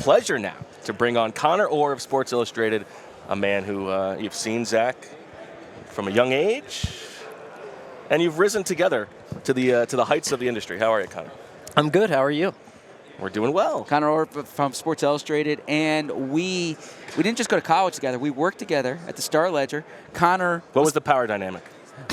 pleasure now to bring on Conor Orr of Sports Illustrated, a man who you've seen, Zach, from a young age, and you've risen together to the heights of the industry. How are you, Conor? I'm good. How are you? We're doing well. Conor Orr from Sports Illustrated, and we didn't just go to college together. We worked together at the Star-Ledger. Conor. What was the power dynamic?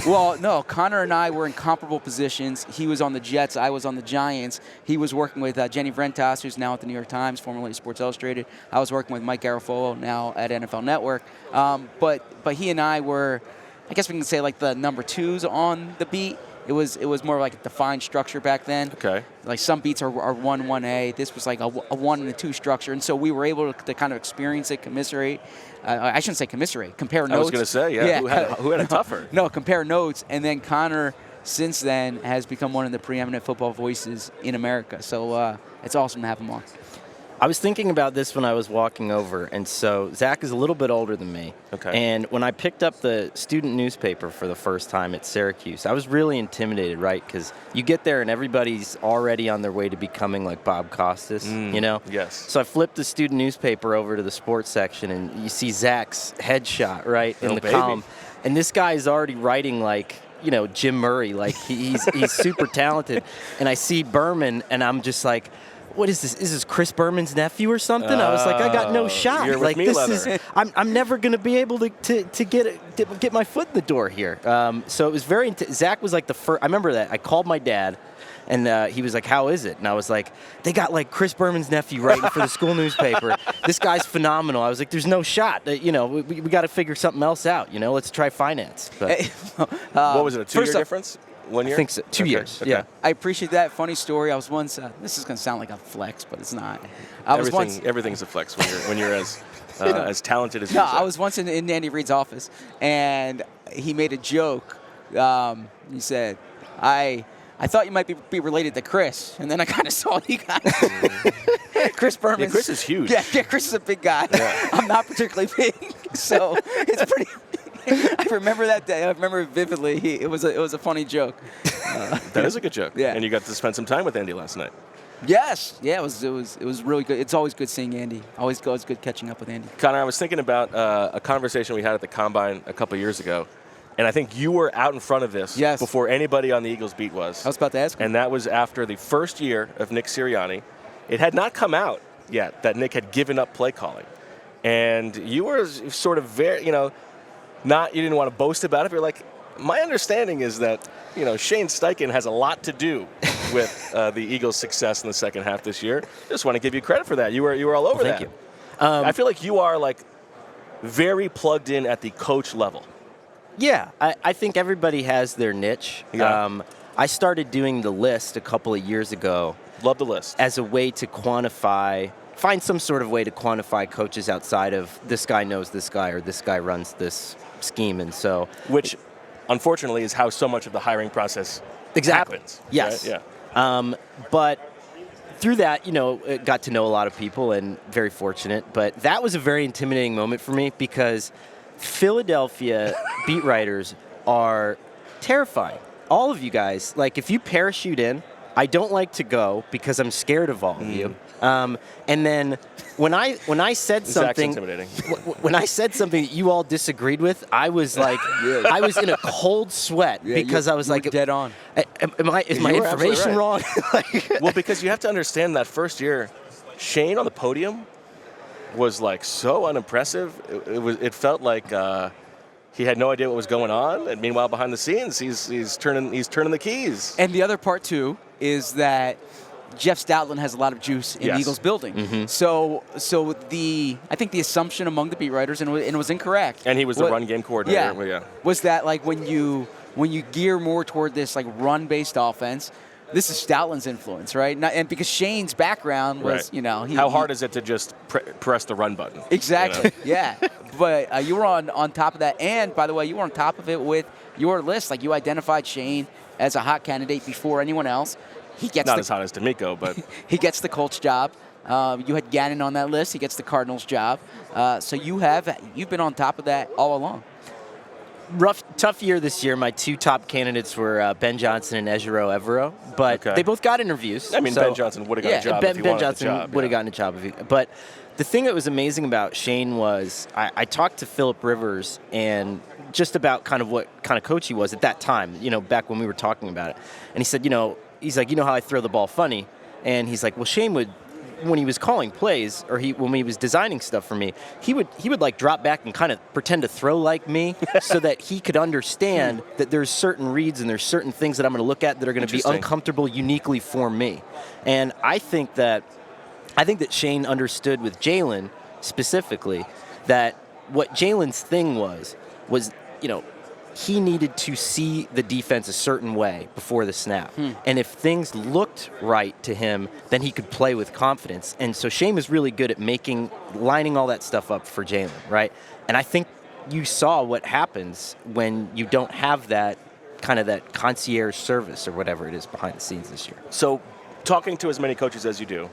Well, no, Conor and I were in comparable positions. He was on the Jets. I was on the Giants. He was working with Jenny Vrentas, who's now at the New York Times, formerly Sports Illustrated. I was working with Mike Garafolo, now at NFL Network. But he and I were, I guess we can say, like the number twos on the beat. It was more like a defined structure back then. Okay. Like some beats are 1-1A. This was like a 1 and a 2 structure. And so we were able to kind of experience it, commiserate. I shouldn't say commiserate, compare notes. I was going to say, yeah. Who had it tougher? No, compare notes. And then Conor, since then, has become one of the preeminent football voices in America. So it's awesome to have him on. I was thinking about this when I was walking over, and so Zach is a little bit older than me. Okay. And when I picked up the student newspaper for the first time at Syracuse, I was really intimidated, right? Because you get there and everybody's already on their way to becoming like Bob Costas, you know? Yes. So I flipped the student newspaper over to the sports section, and you see Zach's headshot, right, in the column. And this guy is already writing like, you know, Jim Murray, like he's super talented. And I see Berman, and I'm just like, what is this? Is this Chris Berman's nephew or something? I was like, I got no shot. You're with like me, this Leather. is, I'm never going to be able to get my foot in the door here. So it was very. Zach was like the first. I remember that I called my dad, and he was like, "How is it?" And I was like, "They got like Chris Berman's nephew writing for the school newspaper. This guy's phenomenal." I was like, "There's no shot. You know, we got to figure something else out. You know, let's try finance." But, what was it? A 2-year difference? 1 year? I think so. 2 years. Okay. Yeah. I appreciate that. Funny story. I was once. This is going to sound like a flex, but it's not. Everything's a flex when you're as talented as you. I was once in Andy Reid's office, and he made a joke. He said, "I thought you might be related to Chris," and then I kind of saw you guys. Chris Berman. Yeah, Chris is huge. Yeah, Chris is a big guy. Yeah. I'm not particularly big, so it's pretty. I remember that day. I remember it vividly. It was a funny joke. That is a good joke. Yeah. And you got to spend some time with Andy last night. Yes. Yeah. It was really good. It's always good seeing Andy. Always good catching up with Andy. Conor, I was thinking about a conversation we had at the Combine a couple years ago, and I think you were out in front of this before anybody on the Eagles beat was. I was about to ask him. And that was after the first year of Nick Sirianni. It had not come out yet that Nick had given up play calling, and you were sort of very, you didn't want to boast about it. But you're like, my understanding is that, Shane Steichen has a lot to do with the Eagles' success in the second half this year. Just want to give you credit for that. You were all over that. Thank you. I feel like you are like very plugged in at the coach level. Yeah, I think everybody has their niche. Yeah. I started doing the list a couple of years ago. Love the list. As a way to find some sort of way to quantify coaches outside of this guy knows this guy or this guy runs this scheme. And so, which unfortunately is how so much of the hiring process happens. Yes. Right? Yeah. But through that, got to know a lot of people and very fortunate. But that was a very intimidating moment for me because Philadelphia beat writers are terrifying. All of you guys, like if you parachute in, I don't like to go because I'm scared of all of you. And then when I said something, when I said something that you all disagreed with, I was like, I was in a cold sweat because I was like, dead on. Is my information wrong? Well, because you have to understand that first year, Shane on the podium was like so unimpressive. It felt like he had no idea what was going on, and meanwhile behind the scenes, he's turning the keys. And the other part too is that Jeff Stoutland has a lot of juice in the Eagles building. Mm-hmm. So I think the assumption among the beat writers, and it was incorrect. And he was the run game coordinator. Was that like when you gear more toward this like run-based offense, this is Stoutland's influence, right? And because Shane's background was, how hard is it to just press the run button? Exactly. Yeah. But you were on top of that, and by the way, you were on top of it with your list. Like you identified Shane as a hot candidate before anyone else. He gets not as hot as D'Amico, but he gets the Colts job. You had Gannon on that list. He gets the Cardinals job. So you've been on top of that all along. tough year this year. My two top candidates were Ben Johnson and Ejiro Evero, but they both got interviews. I mean, Ben Johnson would have got a job if he Ben wanted Johnson the job. would have gotten a job if he. But the thing that was amazing about Shane was I talked to Phillip Rivers and just about kind of what kind of coach he was at that time. Back when we were talking about it, and he said, he's like, how I throw the ball funny, and he's like, well, Shane would. When he was calling plays, or when he was designing stuff for me, he would like drop back and kind of pretend to throw like me, so that he could understand that there's certain reads and there's certain things that I'm going to look at that are going to be uncomfortable uniquely for me. And I think that Shane understood with Jalen specifically that what Jalen's thing was he needed to see the defense a certain way before the snap. And if things looked right to him, then he could play with confidence. And so Shane was really good at lining all that stuff up for Jalen, right? And I think you saw what happens when you don't have that kind of that concierge service or whatever it is behind the scenes this year. So talking to as many coaches as you do,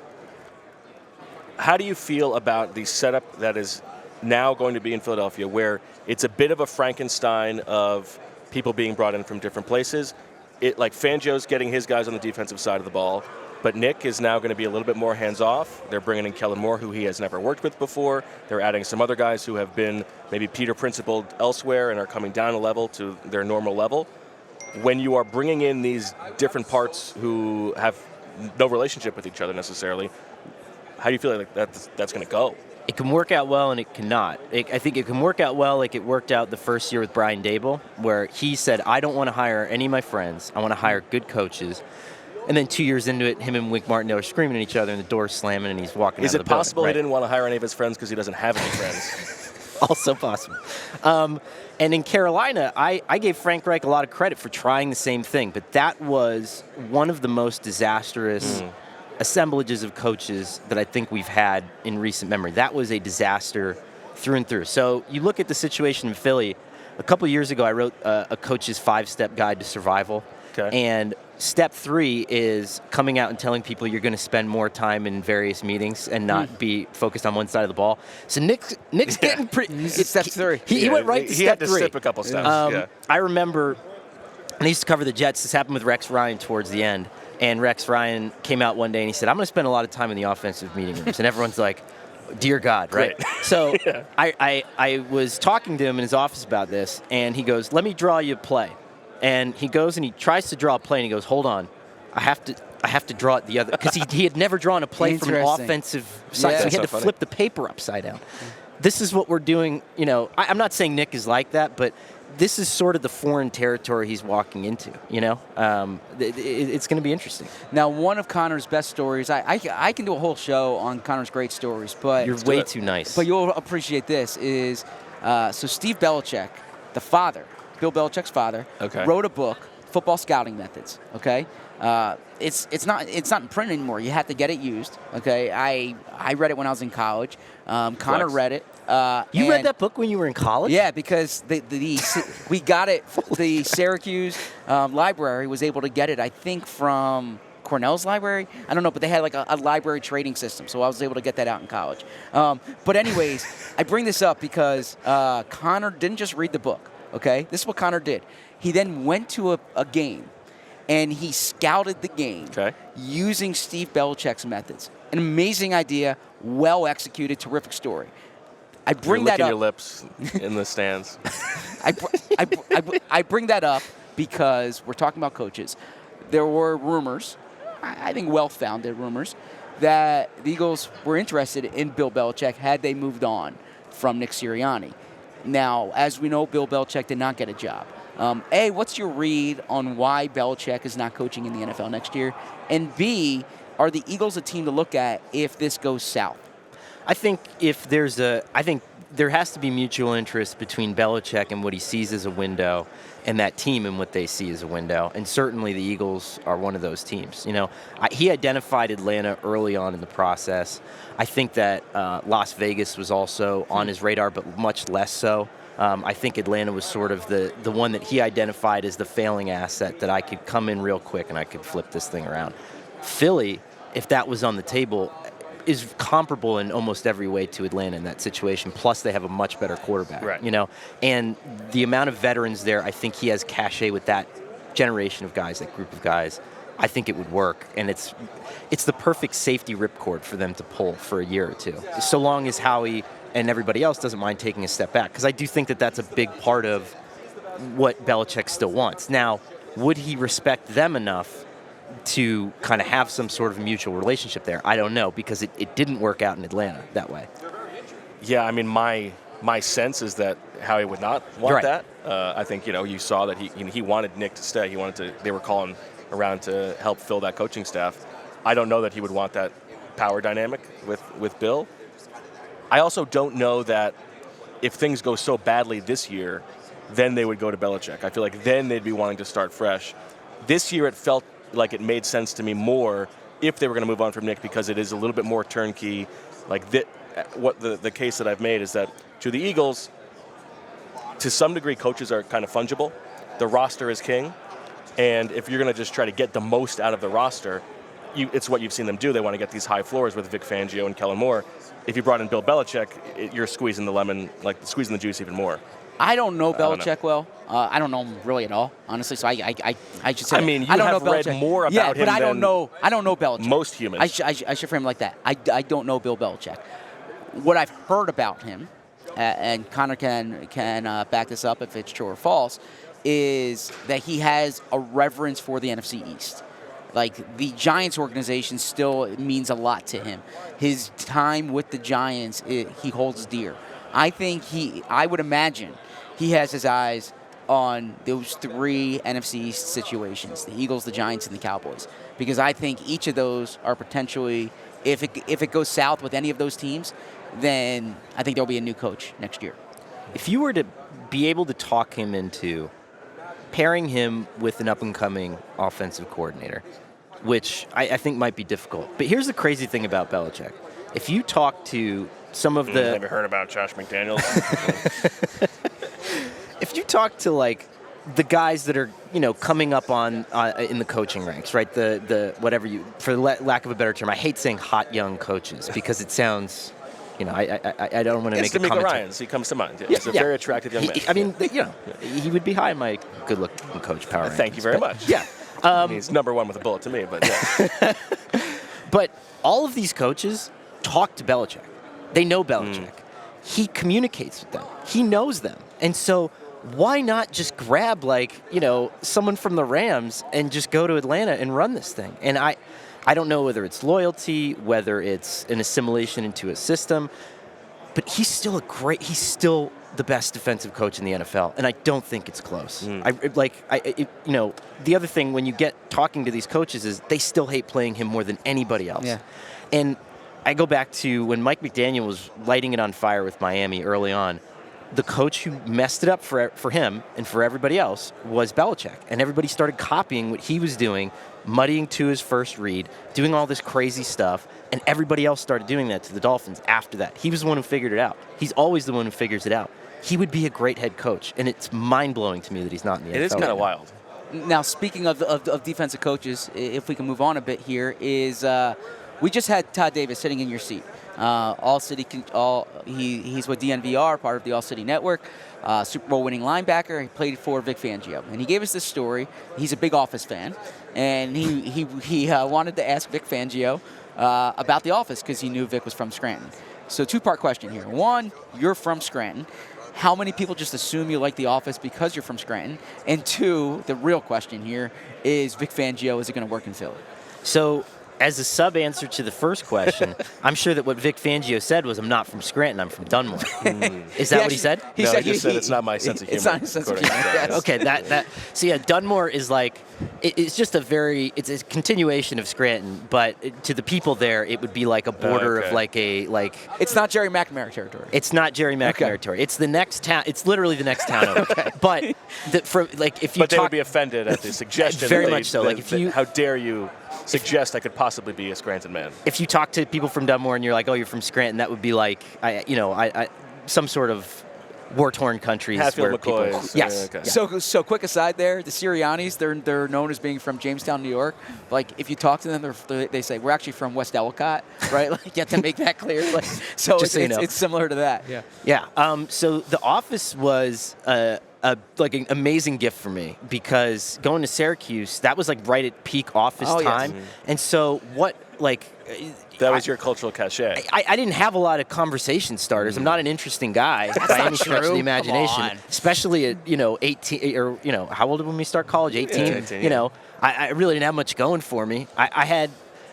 how do you feel about the setup that is now going to be in Philadelphia, where it's a bit of a Frankenstein of people being brought in from different places? Like Fangio's getting his guys on the defensive side of the ball, but Nick is now going to be a little bit more hands-off. They're bringing in Kellen Moore, who he has never worked with before. They're adding some other guys who have been maybe Peter principled elsewhere and are coming down a level to their normal level. When you are bringing in these different parts who have no relationship with each other necessarily, how do you feel like that's going to go? It can work out well and it cannot. I think it can work out well like it worked out the first year with Brian Dable, where he said, I don't want to hire any of my friends. I want to hire good coaches. And then 2 years into it, him and Wink Martindale are screaming at each other and the door's slamming and he's walking out of the building. Is it possible he didn't want to hire any of his friends because he doesn't have any friends? Also possible. And in Carolina, I gave Frank Reich a lot of credit for trying the same thing, but that was one of the most disastrous assemblages of coaches that I think we've had in recent memory. That was a disaster through and through. So you look at the situation in Philly. A couple years ago, I wrote a coach's 5-step guide to survival. Okay. And step 3 is coming out and telling people you're going to spend more time in various meetings and not be focused on one side of the ball. So Nick's getting pretty. It's step 3. He went right to step 3. He had to sip a couple steps. I remember, I used to cover the Jets. This happened with Rex Ryan towards the end. And Rex Ryan came out one day and he said, I'm going to spend a lot of time in the offensive meeting rooms. And everyone's like, dear God, right? So I was talking to him in his office about this, and he goes, let me draw you a play. And he goes and he tries to draw a play, and he goes, hold on, I have to draw it the other, because he had never drawn a play from an offensive side, so he had to flip the paper upside down. This is what we're doing. I'm not saying Nick is like that, but this is sort of the foreign territory he's walking into, It's going to be interesting. Now, one of Conor's best stories, I can do a whole show on Conor's great stories, but... You're way too nice. But you'll appreciate this, is so Steve Belichick, the father, Bill Belichick's father, wrote a book, Football Scouting Methods, okay? It's not in print anymore. You have to get it used, okay? I read it when I was in college. Conor read it. You read that book when you were in college? Yeah, because we got it. The Syracuse library was able to get it, I think, from Cornell's library. I don't know, but they had like a library trading system, so I was able to get that out in college. But anyways, I bring this up because Conor didn't just read the book, okay? This is what Conor did. He then went to a game, and he scouted the game using Steve Belichick's methods. An amazing idea, well executed, terrific story. I bring that up. You're licking your lips in the stands. I bring that up because we're talking about coaches. There were rumors, I think well-founded rumors, that the Eagles were interested in Bill Belichick had they moved on from Nick Sirianni. Now, as we know, Bill Belichick did not get a job. A, what's your read on why Belichick is not coaching in the NFL next year? And B, are the Eagles a team to look at if this goes south? I think there has to be mutual interest between Belichick and what he sees as a window and that team and what they see as a window. And certainly the Eagles are one of those teams. He identified Atlanta early on in the process. I think that Las Vegas was also on his radar, but much less so. I think Atlanta was sort of the one that he identified as the failing asset that I could come in real quick and I could flip this thing around. Philly, if that was on the table, is comparable in almost every way to Atlanta in that situation. Plus, they have a much better quarterback. Right. And the amount of veterans there, I think he has cachet with that generation of guys, that group of guys. I think it would work, and it's the perfect safety ripcord for them to pull for a year or two, so long as Howie and everybody else doesn't mind taking a step back, because I do think that that's a big part of what Belichick still wants. Now, would he respect them enough to kind of have some sort of mutual relationship there? I don't know, because it didn't work out in Atlanta that way. Yeah, I mean, my sense is that Howie would not want Right. that. I think you saw that he wanted Nick to stay. He wanted to. They were calling around to help fill that coaching staff. I don't know that he would want that power dynamic with Bill. I also don't know that if things go so badly this year, then they would go to Belichick. I feel like then they'd be wanting to start fresh. This year it felt like it made sense to me more if they were going to move on from Nick, because it is a little bit more turnkey. Like what the case that I've made is that to the Eagles, to some degree, coaches are kind of fungible. The roster is king. And if you're going to just try to get the most out of the roster, it's what you've seen them do. They want to get these high floors with Vic Fangio and Kellen Moore. If you brought in Bill Belichick, you're squeezing the lemon, like squeezing the juice even more. I don't know Belichick well. I don't know him really at all, honestly. So I should say. I mean, you I don't have know read Belichick. more yeah, about him but I don't than know. I don't know Belichick. most humans. I should frame it like that. I don't know Bill Belichick. What I've heard about him, and Conor can back this up if it's true or false, is that he has a reverence for the NFC East. Like, the Giants organization still means a lot to him. His time with the Giants, he holds dear. I would imagine he has his eyes on those three NFC East situations, the Eagles, the Giants, and the Cowboys. Because I think each of those are potentially, if it goes south with any of those teams, then I think there'll be a new coach next year. If you were to be able to talk him into pairing him with an up-and-coming offensive coordinator, which I think might be difficult. But here's the crazy thing about Belichick. If you talk to some of the... Have you heard about Josh McDaniels? If you talk to, like, the guys that are, coming up on in the coaching ranks, right? The whatever you... For lack of a better term, I hate saying hot young coaches because it sounds... I don't want to make a comment. Ryans, he comes to mind. Yeah, he's a very attractive young man. I mean, he would be high in my good-looking coach power. Thank you very much. Yeah. He's number one with a bullet to me, but yeah. But all of these coaches talk to Belichick. They know Belichick. He communicates with them. He knows them. And so why not just grab, someone from the Rams and just go to Atlanta and run this thing? And I don't know whether it's loyalty, whether it's an assimilation into a system, but he's still the best defensive coach in the NFL, and I don't think it's close. The other thing when you get talking to these coaches is they still hate playing him more than anybody else. Yeah. And I go back to when Mike McDaniel was lighting it on fire with Miami early on. The coach who messed it up for him and for everybody else was Belichick. And everybody started copying what he was doing, muddying to his first read, doing all this crazy stuff, and everybody else started doing that to the Dolphins after that. He was the one who figured it out. He's always the one who figures it out. He would be a great head coach, and it's mind-blowing to me that he's not in the NFL. It is kind of wild. Now, speaking of defensive coaches, if we can move on a bit here, is we just had Todd Davis sitting in your seat. He's with DNVR, part of the ALLCITY network, Super Bowl winning linebacker. He played for Vic Fangio, and he gave us this story. He's a big Office fan, and he wanted to ask Vic Fangio about The Office because he knew Vic was from Scranton. So two-part question here. One, you're from Scranton. How many people just assume you like The Office because you're from Scranton? And two, the real question here is Vic Fangio, is it going to work in Philly? So, as a sub-answer to the first question, I'm sure that what Vic Fangio said was, I'm not from Scranton, I'm from Dunmore. Is that what he said? He said it's not my sense of humor. It's not his sense of humor. Yes. Okay, so yeah, Dunmore is it's just it's a continuation of Scranton, but to the people there, it would be like a border of It's not Jerry McNamara territory. It's not Jerry McNamara territory. It's the next town. It's literally the next town over. But if you they would be offended at the suggestion. Very much so. How dare you suggest I could possibly be a Scranton man? If you talk to people from Dunmore and you're like, oh, you're from Scranton, that would be some sort of war-torn countries. Hatfield where people, McCoys. yes. Okay. So quick aside there, the Siriannis, they're known as being from Jamestown, New York. Like, if you talk to them, they say, we're actually from West Ellicott, right? Like, you have to make that clear. Like, so it's similar to that. Yeah. Yeah. So The Office was like an amazing gift for me because going to Syracuse, that was like right at peak Office time. Yes. And so That was your cultural cachet. I didn't have a lot of conversation starters. I'm not an interesting guy by any stretch of true. the imagination, Come on. especially at 18 or how old did we start college? 18. Yeah, 18, I really didn't have much going for me. I had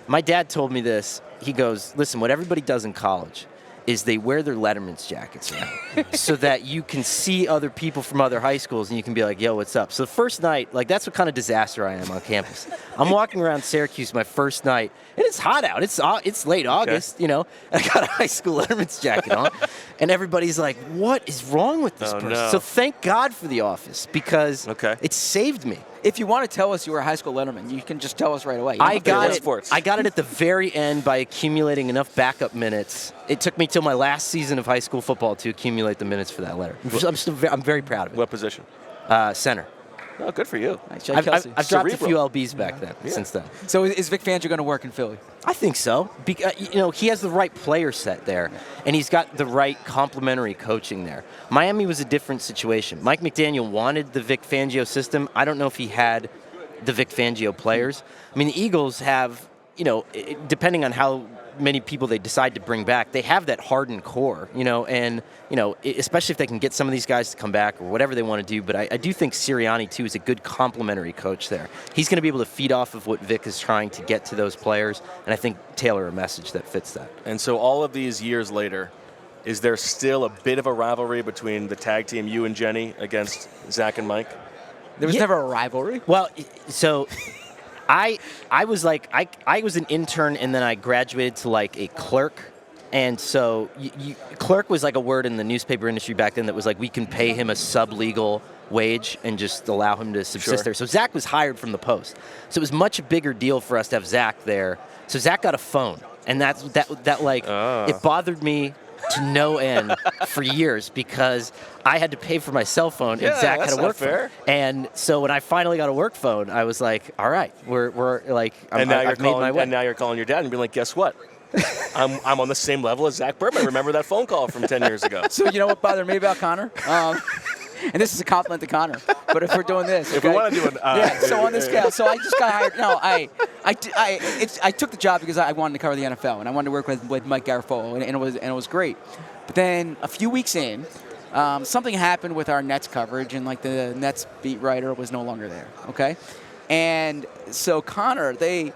my dad told me this. He goes, listen, what everybody does in college is they wear their Letterman's jackets around so that you can see other people from other high schools and you can be like, yo, what's up? So the first night, like that's what kind of disaster I am on campus. I'm walking around Syracuse my first night, and it's hot out. It's late August, I got a high school Letterman's jacket on, and everybody's like, what is wrong with this person? No. So thank God for The Office because it saved me. If you want to tell us you were a high school letterman, you can just tell us right away. I got it. Sports. I got it at the very end by accumulating enough backup minutes. It took me till my last season of high school football to accumulate the minutes for that letter. I'm very proud of it. What position? Center. Oh, good for you. I've dropped a Cerebral. few LBs back then since then. So is Vic Fangio going to work in Philly? I think so. He has the right player set there, and he's got the right complementary coaching there. Miami was a different situation. Mike McDaniel wanted the Vic Fangio system. I don't know if he had the Vic Fangio players. I mean, the Eagles have, depending on how many people they decide to bring back, they have that hardened core, and, especially if they can get some of these guys to come back or whatever they want to do. But I do think Sirianni, too, is a good complementary coach there. He's going to be able to feed off of what Vic is trying to get to those players, and I think tailor a message that fits that. And so all of these years later, is there still a bit of a rivalry between the tag team, you and Jenny, against Zach and Mike? There was never a rivalry. Well, so I was I was an intern and then I graduated to like a clerk. And so clerk was like a word in the newspaper industry back then that was like we can pay him a sub-legal wage and just allow him to subsist there. So Zach was hired from the Post. So it was much a bigger deal for us to have Zach there. So Zach got a phone. And it bothered me to no end for years because I had to pay for my cell phone and Zach had a work phone. And so when I finally got a work phone, I was like, all right, we're like, I've made my way. And now you're calling your dad and being like, guess what? I'm on the same level as Zach Berman. Remember that phone call from 10 years ago? So you know what bothered me about Connor? And this is a compliment to Connor. But if we're doing this, if we want to do it, so on this scale, so I just got hired. No, I took the job because I wanted to cover the NFL and I wanted to work with Mike Garafolo, and it was great. But then a few weeks in, something happened with our Nets coverage, and like the Nets beat writer was no longer there. Okay, and so Connor, they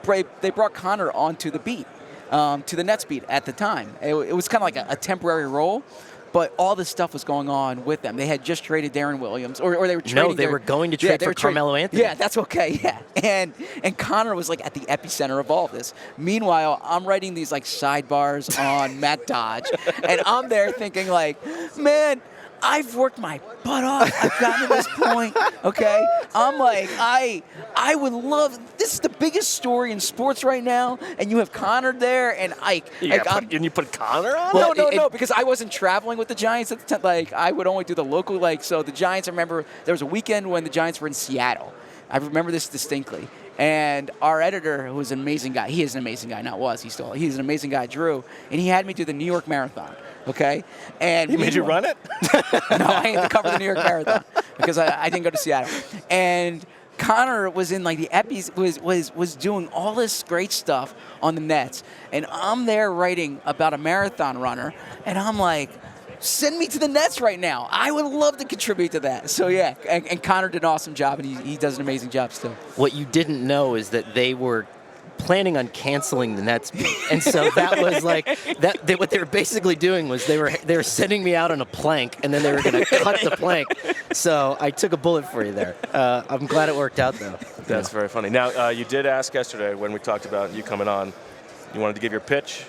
brought Connor onto the beat, to the Nets beat at the time. It was kind of like a temporary role. But all this stuff was going on with them. They had just traded Darren Williams, or they were trading. No, they were going to trade for Carmelo Anthony. Yeah, that's okay. Yeah, and Connor was like at the epicenter of all of this. Meanwhile, I'm writing these like sidebars on Matt Dodge, and I'm there thinking like, man, I've worked my butt off. I've gotten to this point, okay? I'm like, I would love, this is the biggest story in sports right now, and you have Conor there, and Ike. And you put Conor on? Well, no, because I wasn't traveling with the Giants at the time. Like, I would only do the local, so the Giants, I remember there was a weekend when the Giants were in Seattle. I remember this distinctly. And our editor, who was an amazing guy, he is an amazing guy, he's an amazing guy, Drew, and he had me do the New York Marathon, okay? And he made you run it? No, I had to cover the New York Marathon because I didn't go to Seattle. And Connor was in like the Eppies, was doing all this great stuff on the Nets, and I'm there writing about a marathon runner, and I'm like, send me to the Nets right now. I would love to contribute to that. So, yeah, and Connor did an awesome job, and he does an amazing job still. What you didn't know is that they were planning on canceling the Nets beat. And so that was like, what they were basically doing was they were sending me out on a plank, and then they were going to cut the plank. So I took a bullet for you there. I'm glad it worked out, though. That's very funny. Now, you did ask yesterday when we talked about you coming on, you wanted to give your pitch.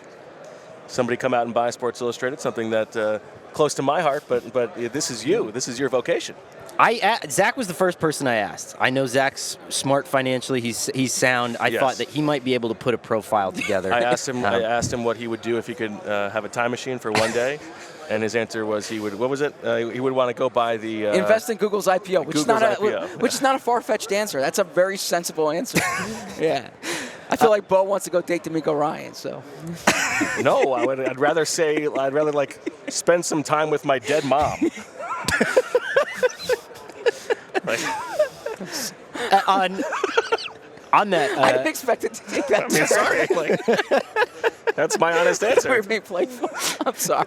Somebody come out and buy Sports Illustrated, something that close to my heart, but this is you. This is your vocation. Zach was the first person I asked. I know Zach's smart financially. He's sound. I thought that he might be able to put a profile together. I asked him what he would do if he could have a time machine for one day, and his answer was he would. What was it? He would want to go buy the invest in Google's IPO, which is not a far-fetched answer. That's a very sensible answer. Yeah. I feel like Bo wants to go date D'Amico Ryan, so. No, I'd rather like spend some time with my dead mom. On that, I didn't expect it to take that. Sorry, that's my honest answer. We're being playful. I'm sorry.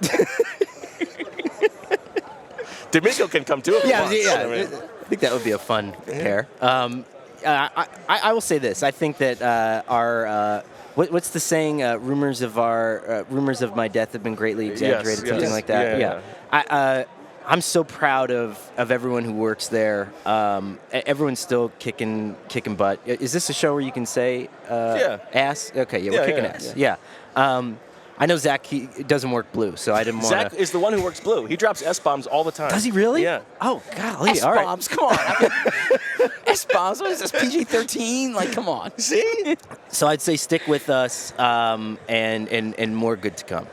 D'Amico can come too if he wants. I think that would be a fun pair. I will say this. I think that our what's the saying? Rumors of my death have been greatly exaggerated. Something like that. Yeah. I'm so proud of everyone who works there. Everyone's still kicking butt. Is this a show where you can say ass? Okay, we're kicking ass. Yeah. I know Zach, it doesn't work blue, so I didn't want to. Zach is the one who works blue. He drops S-bombs all the time. Does he really? Yeah. Oh, golly. S-bombs, come on. S-bombs, what is this, PG-13? Like, come on. See? So I'd say stick with us, and more good to come.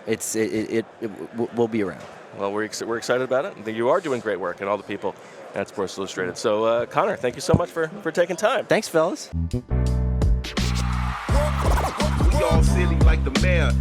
We'll be around. Well, we're excited about it. I think you are doing great work, and all the people at Sports Illustrated. So, Conor, thank you so much for taking time. Thanks, fellas. We all silly like the mayor.